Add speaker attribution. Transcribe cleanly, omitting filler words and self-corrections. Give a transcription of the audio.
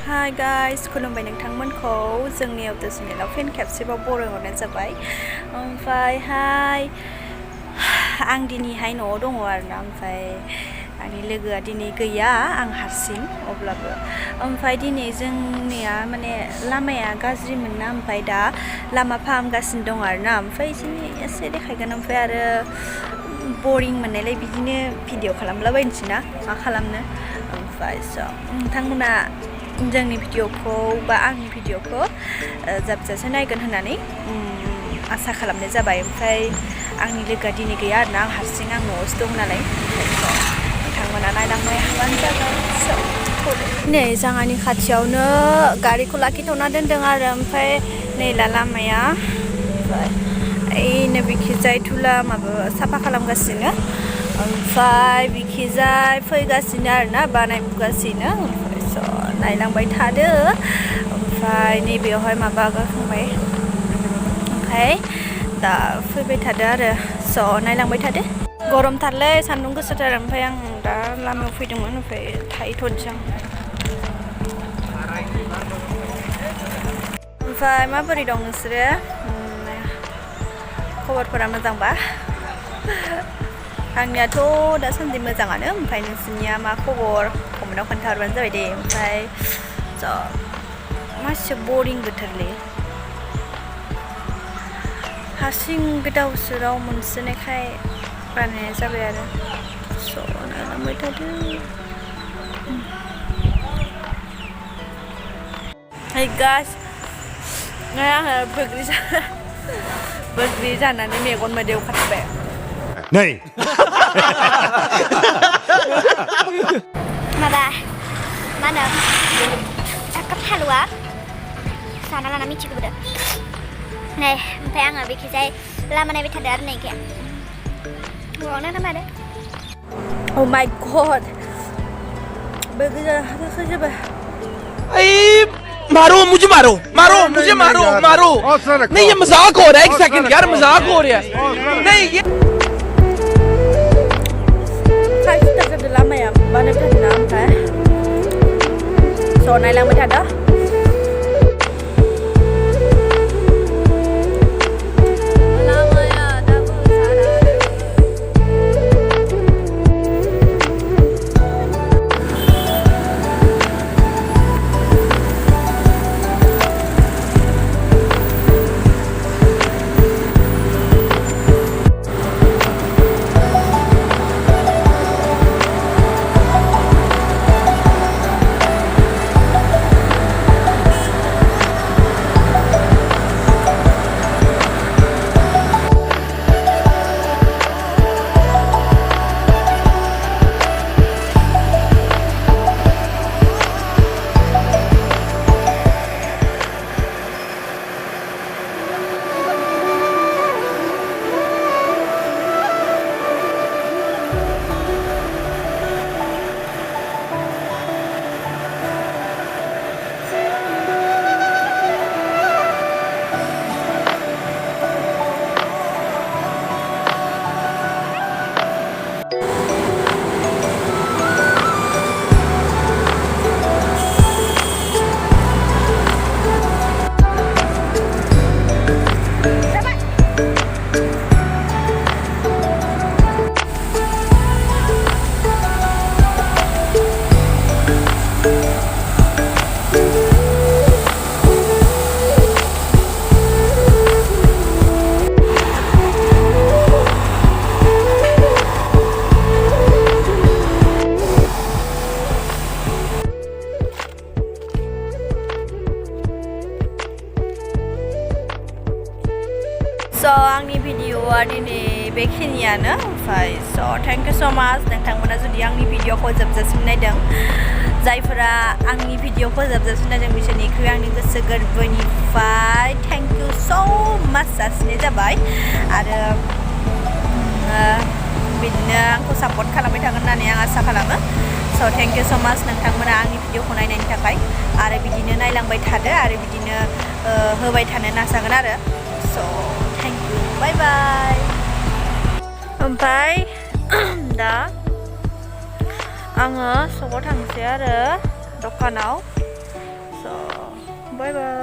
Speaker 1: Hi guys, खुलुमबाय नोंथांमोनखौ जोंनि YouTube चेनेलाव फिन खेबसेबाव बरायहरनाय जाबाय। ओमफ्रायहाय आं दिनैहाय न'आव दङ आरोना, ओमफ्राय आंनि लोगोआ दिनै गैया, आं हारसिं अब्लाबो। ओमफ्राय दिनै जोंनिया माने लामाया गाज्रिमोन ना, ओमफ्राय दा लामा फाहामगासिनो दं आरोना, ओमफ्राय एसे देखायगोन। ओमफ्राय आरो बरिं मोननायलाय बिदिनो भिडिअ खालामलाबायनोसै ना, मा खालामनो। ओमफ्राय नोंथांमोना जोंनि भिडिअखौ बा आंनि भिडिअखौ जोबजासे नायगोन होननानै आसा खालामनाय जाबाय। ओमफ्राय आंनि लोगोआ दिनै गैया आरोना, आं हारसिं, आं न'आवसो दं नालाय। नोंथांमोना नायलांबाय हाबानो जाबाय। नै जोंहानि खाथियावनो गारिखौ लाखिथ'ना दोनदों आरो, ओमफ्राय नै लामाया, ओमफ्राय ओइनो बिखिजाय धुला माबा साफा खालामगासिनो, ओमफ्राय बिखिजाय फैगासिनो आरोना, बानायबोगासिनो। नायलांबाय थादो। ओमफ्राय नैबेयावहाय माबा गारखांबाय, ओमफ्राय दा फैबाय थादो आरो, नायलांबाय थादो। गरमथारलै, सान्दुं गोसाथार। ओमफ्राय आं दा लामायाव फैदोंमोन, ओमफ्राय थाहैथ'नोसै आं। ओमफ्राय माबोरै दं नोंसोरो? खबरफोरा मोजांबा? आंनियाथ' दासान्दि मोजाङानो। ओमफ्राय नोंसोरनिया मा खबर? कमेन्टआव खोन्थाहरबानो जाबाय दे। ओमफ्राय मासे बरिं बोथोरलै, हारसिं गोदाव सोराव मोनसोनायखाय बानायनाय जाबाय आरो। नायलांबाय थादो। Hey guys, आङो बोग्रि जानानै मेगन मोदैयाव खाथिबाय।
Speaker 2: नै
Speaker 3: माबा मा होनो काप हालुवा जाना लाना मिथिगौबो नै, ओमफ्राय आङो बेखिजाय लामा नायबाय थादो आरो नैखे गवावनो नामारो।
Speaker 1: Oh my god, बोग्रि जाना खाथिबाय।
Speaker 4: मारो मुझे मारो मुझे मारो नहीं, ये मजाक हो रहा है। एक सेकंड यार, मजाक हो रहा है। नहीं ये
Speaker 1: खाथिथार लामाया बानायबाय थादोंना, ओमफ्राय नायलांबाय थादो। आंनि भिडिअआ दिनै बेखिनियानो। ओमफ्राय थेंक इउ स' माच नोंथांमोना जुदि आंनि भिडिअखौ जोबजासिम नायदों। जायफोरा आंनि भिडिअखौ जोबजासिम नायदों बिसोरनिख्रुइ आंनि गोसो गोरबोनिफ्राय थेंक इउ स' माच जासिनाय जाबाय। आरो बिदिनो आंखौ सापर्ट खालामबाय थागोन होननानै आं आसा खालामो। थेंक इउ स' माच नोंथांमोना आंनि भिडिअखौ नायनायनि थाखाय। आरो बिदिनो नायलांबाय थादो, आरो बिदिनो होबाय थानो नाजागोन आरो। थेंक इउ, बाय बाय। ओमफ्राय दा आङो सकआव थांसै आरो दखानाव। बाय बाय